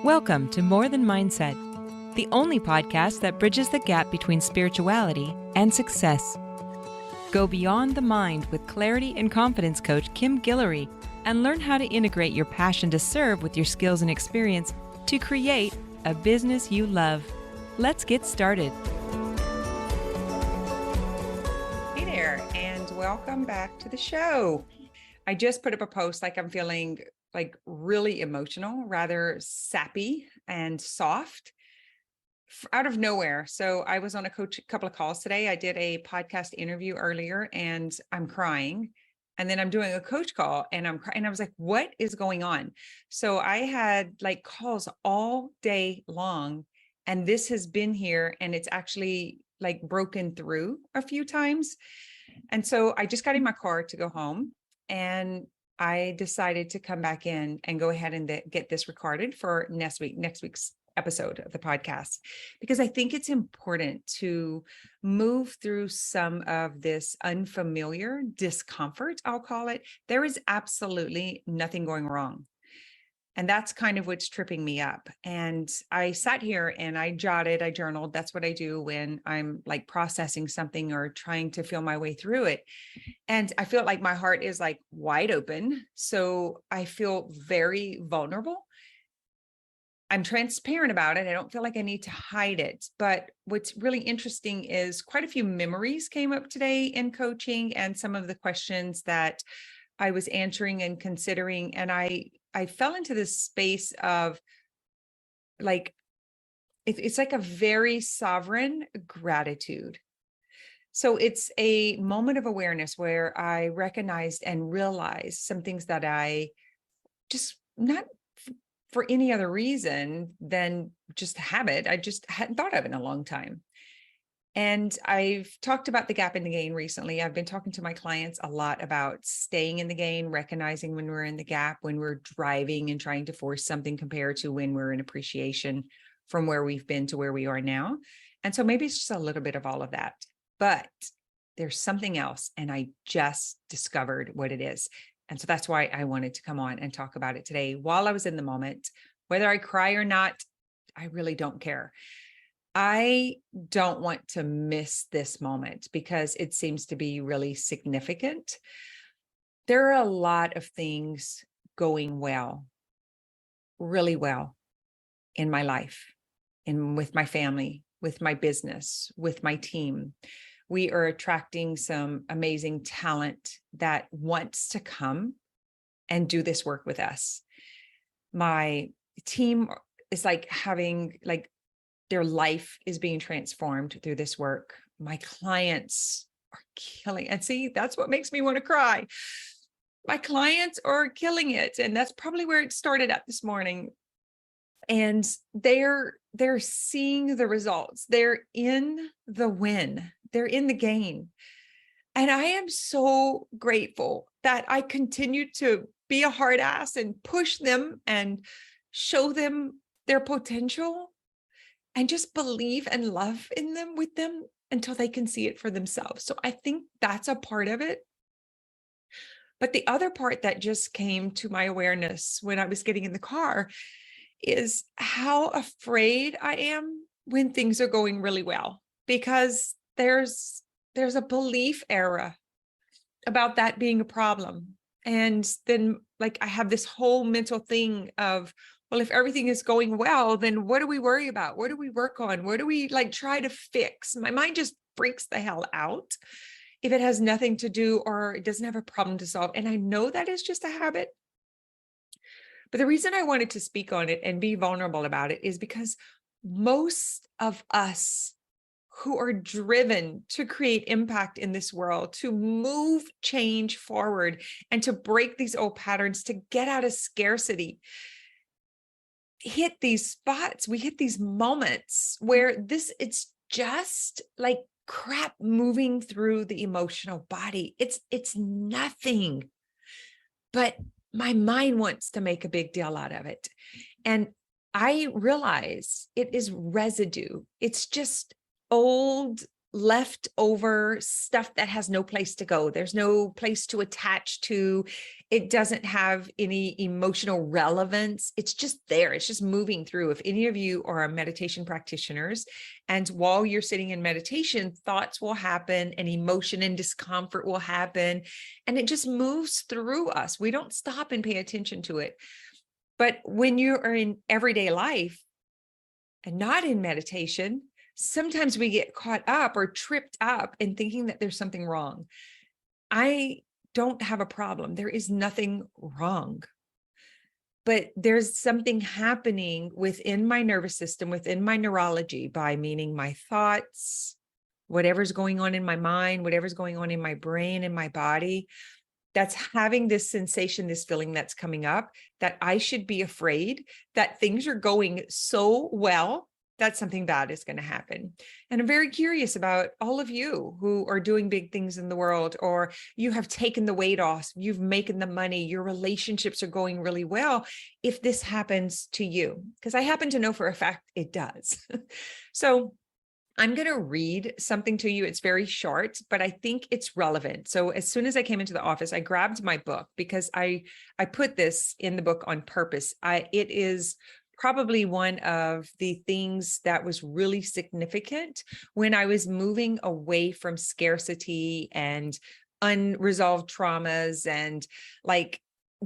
Welcome to More Than Mindset, the only podcast that bridges the gap between spirituality and success. Go beyond the mind with clarity and confidence coach Kim Guillory and learn how to integrate your passion to serve with your skills and experience to create a business you love. Let's get started. Hey there, and welcome back to the show. I just put up a post like I'm feeling really emotional, rather sappy and soft out of nowhere. So I was on a couple of calls today. I did a podcast interview earlier and I'm crying. And then I'm doing a coach call and I'm crying. And I was like, what is going on? So I had calls all day long, and this has been here and it's actually broken through a few times. And so I just got in my car to go home, and I decided to come back in and go ahead and get this recorded for next week's episode of the podcast, because I think it's important to move through some of this unfamiliar discomfort, I'll call it. There is absolutely nothing going wrong. And that's kind of what's tripping me up. And I sat here and I journaled. That's what I do when I'm processing something or trying to feel my way through it. And I feel like my heart is wide open. So I feel very vulnerable. I'm transparent about it. I don't feel like I need to hide it. But what's really interesting is quite a few memories came up today in coaching and some of the questions that I was answering and considering. And I fell into this space of it's like a very sovereign gratitude. So it's a moment of awareness where I recognized and realized some things that I just not for any other reason than just habit. I just hadn't thought of in a long time. And I've talked about the gap in the gain recently. I've been talking to my clients a lot about staying in the gain, recognizing when we're in the gap, when we're driving and trying to force something compared to when we're in appreciation from where we've been to where we are now. And so maybe it's just a little bit of all of that. But there's something else, and I just discovered what it is. And so that's why I wanted to come on and talk about it today while I was in the moment. Whether I cry or not, I really don't care. I don't want to miss this moment because it seems to be really significant. There are a lot of things going well, really well in my life, and with my family, with my business, with my team. We are attracting some amazing talent that wants to come and do this work with us. My team is having their life is being transformed through this work. My clients are killing it. And see, that's what makes me want to cry. My clients are killing it. And that's probably where it started at this morning. And they're seeing the results. They're in the win. They're in the gain. And I am so grateful that I continue to be a hard ass and push them and show them their potential and just believe and love in them with them until they can see it for themselves. So I think that's a part of it. But the other part that just came to my awareness when I was getting in the car is how afraid I am when things are going really well, because there's a belief error about that being a problem. And then I have this whole mental thing of, well, if everything is going well, then what do we worry about? What do we work on? What do we try to fix? My mind just freaks the hell out if it has nothing to do or it doesn't have a problem to solve. And I know that is just a habit. But the reason I wanted to speak on it and be vulnerable about it is because most of us who are driven to create impact in this world, to move change forward and to break these old patterns, to get out of scarcity, hit these spots. We hit these moments where it's just crap moving through the emotional body. It's nothing, but my mind wants to make a big deal out of it. And I realize it is residue. It's just old leftover stuff that has no place to go. There's no place to attach to. It doesn't have any emotional relevance. It's just there. It's just moving through. If any of you are meditation practitioners, and while you're sitting in meditation, thoughts will happen and emotion and discomfort will happen. And it just moves through us. We don't stop and pay attention to it. But when you are in everyday life and not in meditation, sometimes we get caught up or tripped up in thinking that there's something wrong. I don't have a problem. There is nothing wrong. But there's something happening within my nervous system, within my neurology, by meaning my thoughts, whatever's going on in my mind, whatever's going on in my brain and my body, that's having this sensation, this feeling that's coming up, that I should be afraid that things are going so well that something bad is going to happen. And I'm very curious about all of you who are doing big things in the world, or you have taken the weight off, you've making the money, your relationships are going really well. If this happens to you, because I happen to know for a fact it does. So I'm going to read something to you. It's very short, but I think it's relevant. So as soon as I came into the office, I grabbed my book because I put this in the book on purpose. It is probably one of the things that was really significant when I was moving away from scarcity and unresolved traumas and like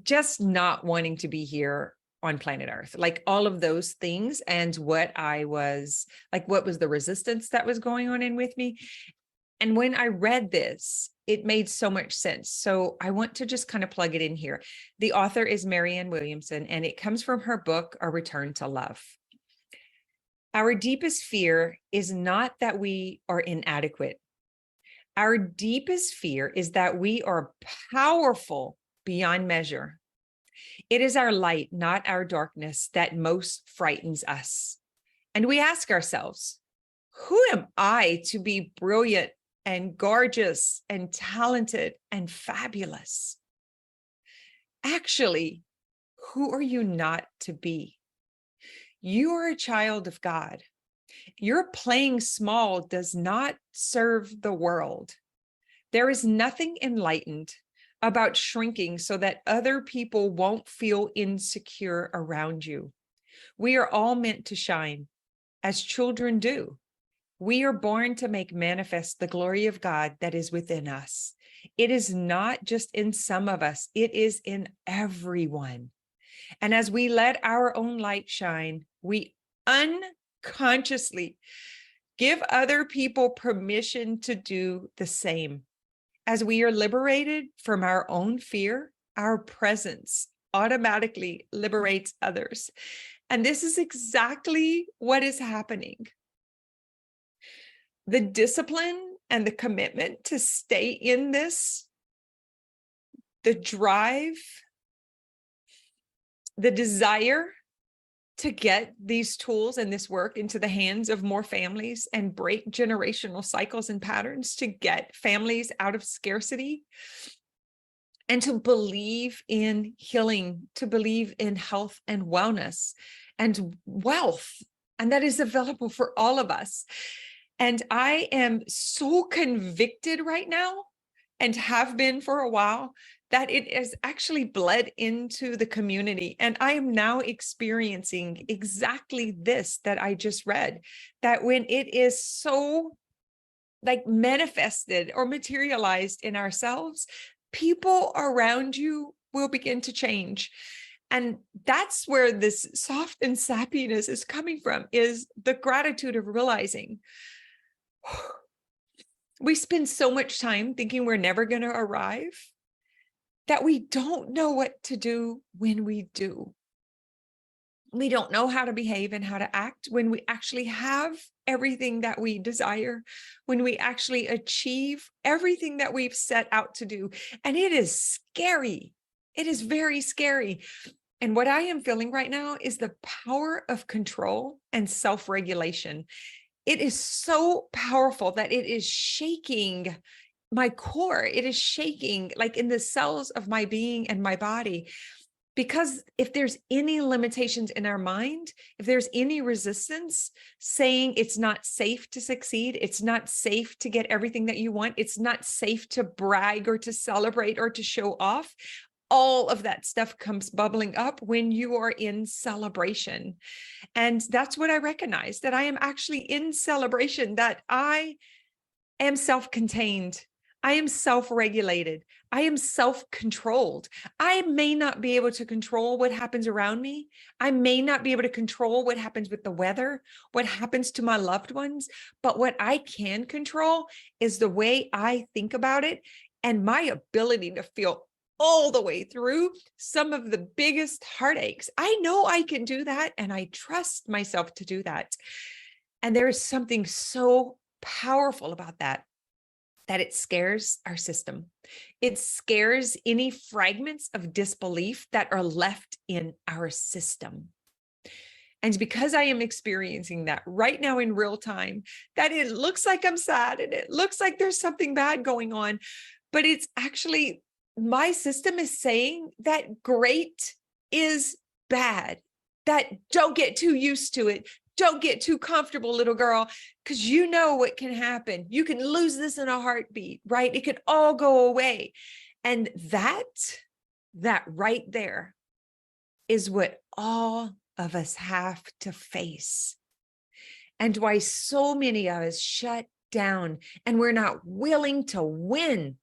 just not wanting to be here on planet Earth, like all of those things, and what was the resistance that was going on in with me. And when I read this, it made so much sense. So I want to just kind of plug it in here. The author is Marianne Williamson, and it comes from her book, A Return to Love. Our deepest fear is not that we are inadequate. Our deepest fear is that we are powerful beyond measure. It is our light, not our darkness, that most frightens us. And we ask ourselves, who am I to be brilliant and gorgeous and talented and fabulous? Actually, who are you not to be? You are a child of God. Your playing small does not serve the world. There is nothing enlightened about shrinking so that other people won't feel insecure around you. We are all meant to shine, as children do. We are born to make manifest the glory of God that is within us. It is not just in some of us, it is in everyone. And as we let our own light shine, we unconsciously give other people permission to do the same. As we are liberated from our own fear, our presence automatically liberates others. And this is exactly what is happening. The discipline and the commitment to stay in this, the drive, the desire to get these tools and this work into the hands of more families and break generational cycles and patterns to get families out of scarcity and to believe in healing, to believe in health and wellness and wealth. And that is available for all of us. And I am so convicted right now, and have been for a while, that it has actually bled into the community. And I am now experiencing exactly this that I just read, that when it is so like manifested or materialized in ourselves, people around you will begin to change. And that's where this soft and sappiness is coming from, is the gratitude of realizing we spend so much time thinking we're never going to arrive that we don't know what to do when we do. We don't know how to behave and how to act when we actually have everything that we desire, when we actually achieve everything that we've set out to do. And it is scary. It is very scary. And what I am feeling right now is the power of control and self-regulation. It is so powerful that it is shaking my core. It is shaking like in the cells of my being and my body. Because if there's any limitations in our mind, if there's any resistance saying it's not safe to succeed, it's not safe to get everything that you want, it's not safe to brag or to celebrate or to show off, all of that stuff comes bubbling up when you are in celebration. And that's what I recognize, that I am actually in celebration, that I am self-contained. I am self-regulated. I am self-controlled. I may not be able to control what happens around me. I may not be able to control what happens with the weather, what happens to my loved ones, but what I can control is the way I think about it and my ability to feel all the way through some of the biggest heartaches. I know I can do that, and I trust myself to do that. And there is something so powerful about that it scares our system. It scares any fragments of disbelief that are left in our system. And because I am experiencing that right now in real time, that it looks like I'm sad and it looks like there's something bad going on, but it's actually my system is saying that great is bad, that don't get too used to it. Don't get too comfortable, little girl, because you know what can happen. You can lose this in a heartbeat, right? It could all go away. And that right there is what all of us have to face. And why so many of us shut down and we're not willing to win,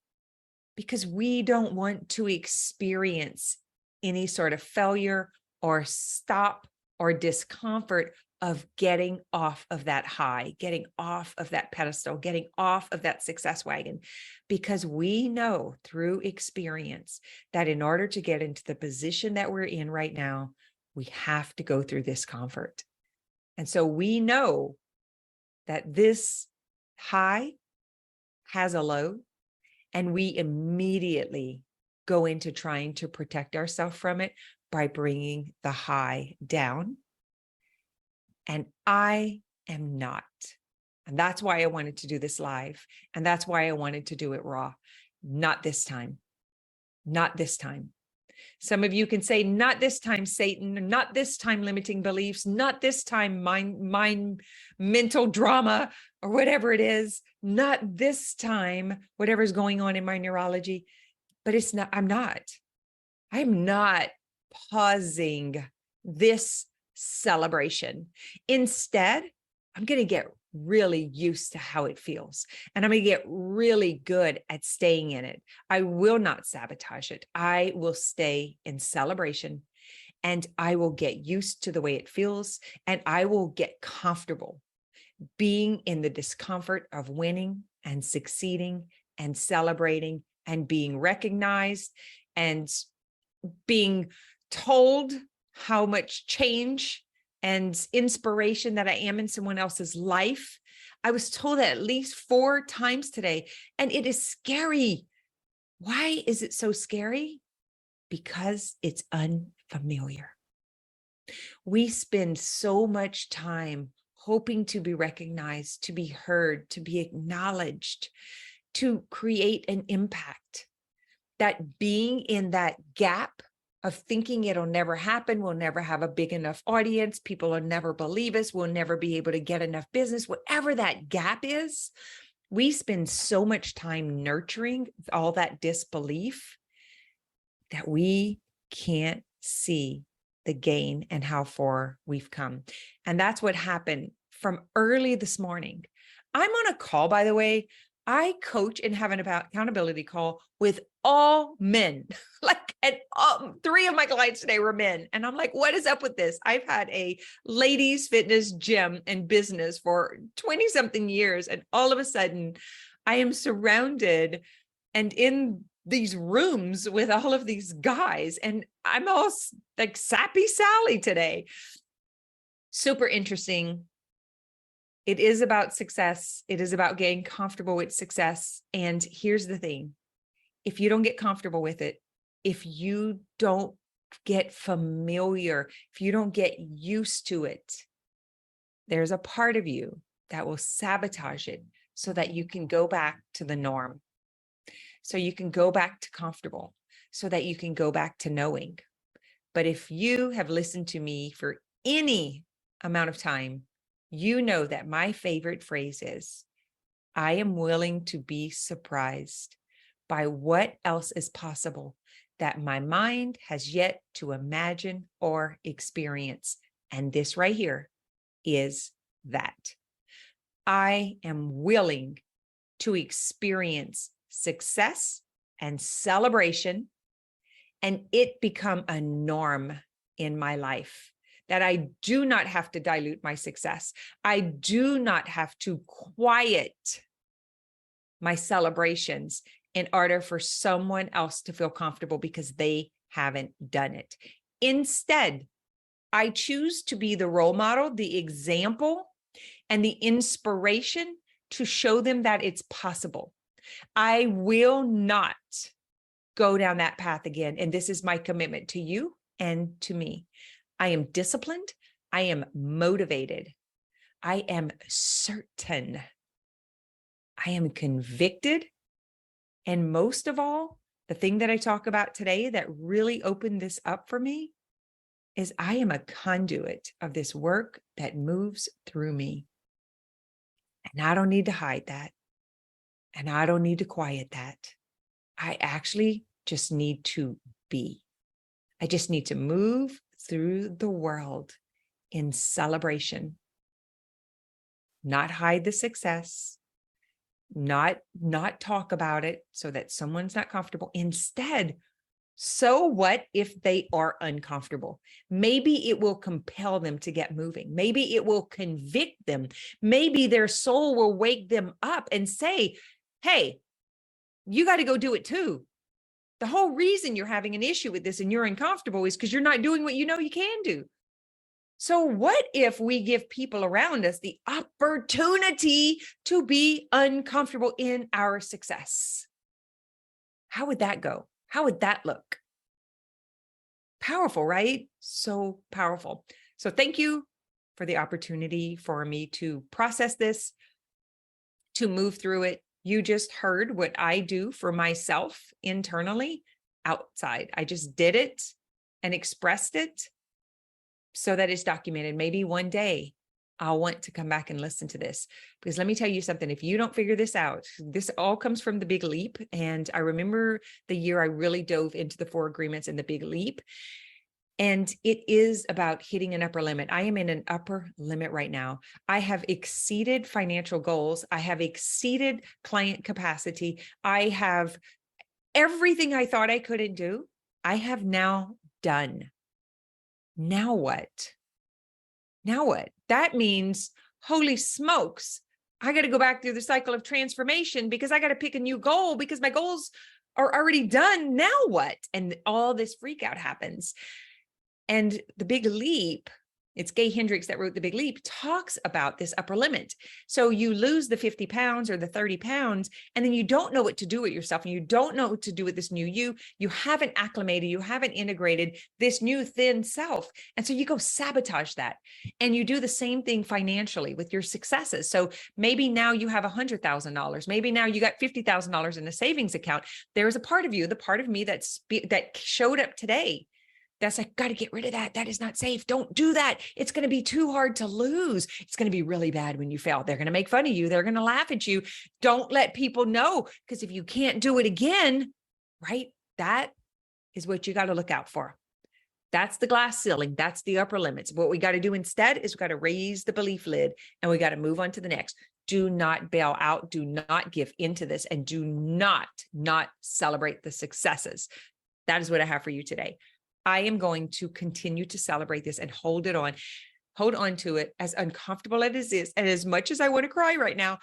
because we don't want to experience any sort of failure or stop or discomfort of getting off of that high, getting off of that pedestal, getting off of that success wagon, because we know through experience that in order to get into the position that we're in right now, we have to go through discomfort. And so we know that this high has a low, and we immediately go into trying to protect ourselves from it by bringing the high down. And I am not. And that's why I wanted to do this live. And that's why I wanted to do it raw. Not this time. Not this time. Some of you can say, not this time, Satan, not this time, limiting beliefs, not this time, mind mental drama, or whatever it is, not this time, whatever's going on in my neurology. But it's not, I'm not pausing this celebration. Instead, I'm going to get really used to how it feels, and I'm going to get really good at staying in it. I will not sabotage it. I will stay in celebration, and I will get used to the way it feels, and I will get comfortable being in the discomfort of winning and succeeding and celebrating and being recognized and being told how much change and inspiration that I am in someone else's life. I was told that at least 4 times today, and it is scary. Why is it so scary? Because it's unfamiliar. We spend so much time hoping to be recognized, to be heard, to be acknowledged, to create an impact, that being in that gap of thinking it'll never happen, we'll never have a big enough audience, people will never believe us, we'll never be able to get enough business, whatever that gap is, we spend so much time nurturing all that disbelief that we can't see the gain and how far we've come. And that's what happened from early this morning. I'm on a call, by the way. I coach and have an accountability call with all men. And 3 of my clients today were men. And I'm like, what is up with this? I've had a ladies fitness gym and business for 20 something years. And all of a sudden I am surrounded and in these rooms with all of these guys. And I'm all like sappy Sally today. Super interesting. It is about success. It is about getting comfortable with success. And here's the thing. If you don't get comfortable with it, if you don't get familiar, if you don't get used to it, there's a part of you that will sabotage it so that you can go back to the norm. So you can go back to comfortable, so that you can go back to knowing. But if you have listened to me for any amount of time, you know that my favorite phrase is, I am willing to be surprised by what else is possible that my mind has yet to imagine or experience. And this right here is that. I am willing to experience success and celebration, and it become a norm in my life, that I do not have to dilute my success. I do not have to quiet my celebrations in order for someone else to feel comfortable because they haven't done it. Instead, I choose to be the role model, the example, and the inspiration to show them that it's possible. I will not go down that path again. And this is my commitment to you and to me. I am disciplined. I am motivated. I am certain. I am convicted. And most of all, the thing that I talk about today that really opened this up for me is I am a conduit of this work that moves through me. And I don't need to hide that. And I don't need to quiet that. I actually just need to be. I just need to move through the world in celebration, not hide the success, not talk about it so that someone's not comfortable. Instead, so what if they are uncomfortable? Maybe it will compel them to get moving. Maybe it will convict them. Maybe their soul will wake them up and say, hey, you got to go do it too. The whole reason you're having an issue with this and you're uncomfortable is because you're not doing what you know you can do. So what if we give people around us the opportunity to be uncomfortable in our success? How would that go? How would that look? Powerful, right? So powerful. So thank you for the opportunity for me to process this, to move through it. You just heard what I do for myself internally, outside. I just did it and expressed it so that it's documented. Maybe one day I'll want to come back and listen to this, because let me tell you something. If you don't figure this out, this all comes from the Big Leap. And I remember the year I really dove into the 4 agreements and the Big Leap. And it is about hitting an upper limit. I am in an upper limit right now. I have exceeded financial goals. I have exceeded client capacity. I have everything I thought I couldn't do. I have now done. Now what? Now what? That means, holy smokes, I got to go back through the cycle of transformation because I got to pick a new goal because my goals are already done. Now what? And all this freak out happens. And the Big Leap, it's Gay Hendricks that wrote the Big Leap, talks about this upper limit. So you lose the 50 pounds or the 30 pounds, and then you don't know what to do with yourself, and you don't know what to do with this new you. You haven't acclimated, you haven't integrated this new thin self. And so you go sabotage that. And you do the same thing financially with your successes. So maybe now you have $100,000. Maybe now you got $50,000 in a savings account. There's a part of you, the part of me that showed up today, that's like, got to get rid of that. That is not safe. Don't do that. It's going to be too hard to lose. It's going to be really bad when you fail. They're going to make fun of you. They're going to laugh at you. Don't let people know, because if you can't do it again, right? That is what you got to look out for. That's the glass ceiling. That's the upper limits. What we got to do instead is we got to raise the belief lid and we got to move on to the next. Do not bail out. Do not give into this, and do not celebrate the successes. That is what I have for you today. I am going to continue to celebrate this and hold on to it, as uncomfortable as it is. And as much as I want to cry right now,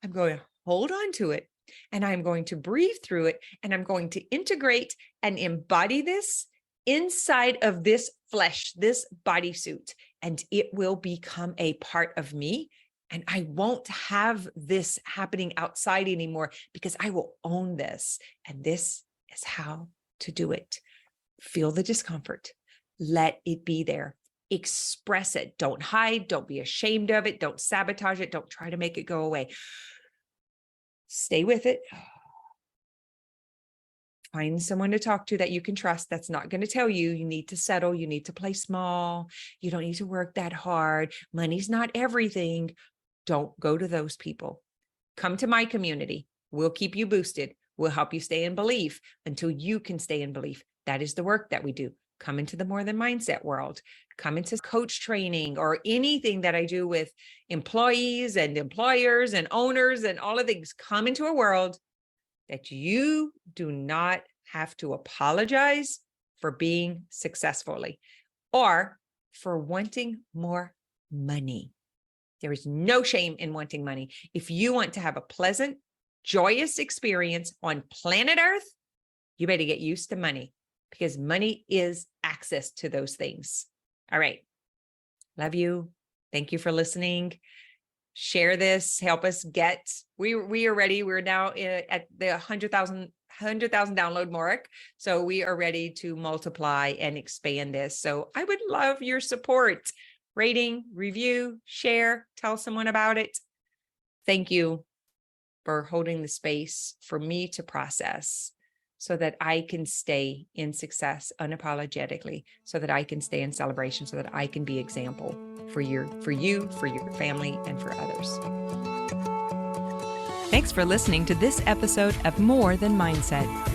I'm going to hold on to it, and I'm going to breathe through it, and I'm going to integrate and embody this inside of this flesh, this bodysuit, and it will become a part of me. And I won't have this happening outside anymore, because I will own this. And this is how to do it. Feel the discomfort. Let it be there. Express it. Don't hide. Don't be ashamed of it. Don't sabotage it. Don't try to make it go away. Stay with it. Find someone to talk to that you can trust that's not going to tell you you need to settle, you need to play small, you don't need to work that hard, money's not everything. Don't go to those people. Come to my community. We'll keep you boosted. We'll help you stay in belief until you can stay in belief. That is the work that we do. Come into the More Than Mindset world. Come into coach training or anything that I do with employees and employers and owners and all of things. Come into a world that you do not have to apologize for being successfully or for wanting more money. There is no shame in wanting money. If you want to have a pleasant, joyous experience on planet Earth, you better get used to money because money is access to those things. All right. Love you. Thank you for listening. Share this, help us get, we are ready. We're now at the 100,000 download mark. So we are ready to multiply and expand this. So I would love your support. Rating, review, share, tell someone about it. Thank you for holding the space for me to process so that I can stay in success unapologetically, so that I can stay in celebration, so that I can be example for you, for your family, and for others. Thanks for listening to this episode of More Than Mindset.